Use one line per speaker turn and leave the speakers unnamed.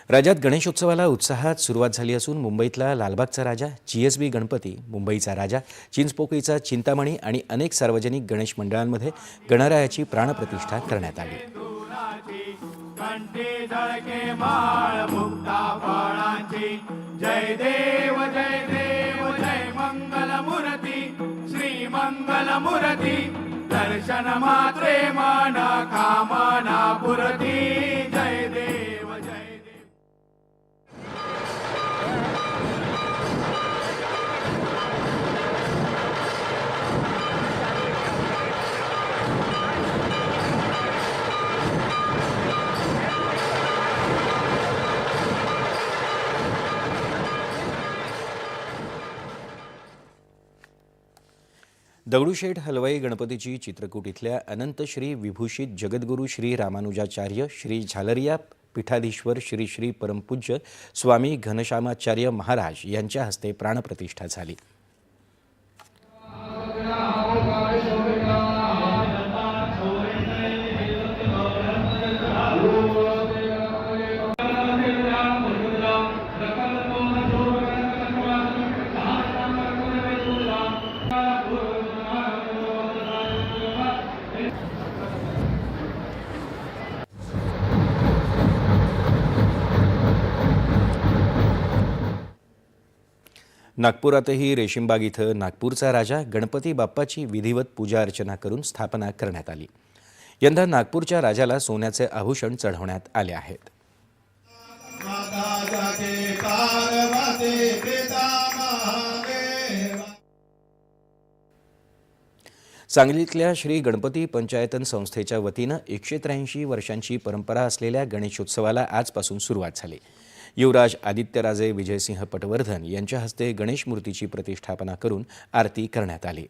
राज्यात गणेशोत्सवाला उत्साहात सुरुवात झाली असून मुंबईतला लालबागचा राजा, जीएसबी गणपती, मुंबईचा राजा, चिंचपोकळीचा चिंतामणी आणि अनेक सार्वजनिक गणेश मंडळांमध्ये गणरायाची प्राणप्रतिष्ठा करण्यात आली।
जय देव जय देव जय मंगलमूर्ती श्री मंगलमूर्ती दर्शन मात्रे मन कामना पुरती जय देव जय देव।
दगडूशेठ हलवाई गणपतीची चित्रकूट इथल्या अनंत श्री विभूषित जगद्गुरू श्री रामानुजाचार्य श्री झालरिया पीठाधीश्वर श्री श्री परमपूज्य स्वामी घनश्यामाचार्य महाराज यांच्या हस्ते प्राणप्रतिष्ठा झाली। नागपुरातही रेशीमबाग इथं नागपूरचा राजा गणपती बाप्पाची विधिवत पूजा अर्चना करून स्थापना करण्यात आली। यंदा नागपूरच्या राजाला सोन्याचे आभूषण चढवण्यात आले आहेत। सांगलीतल्या श्री गणपती पंचायतन संस्थेच्या वतीनं 183 वर्षांची परंपरा असलेल्या गणेशोत्सवाला आजपासून सुरुवात झाली। युवराज आदित्यराजे विजयसिंह पटवर्धन यांच्या हस्ते गणेश मूर्तीची प्रतिष्ठापना करून आरती करण्यात आली।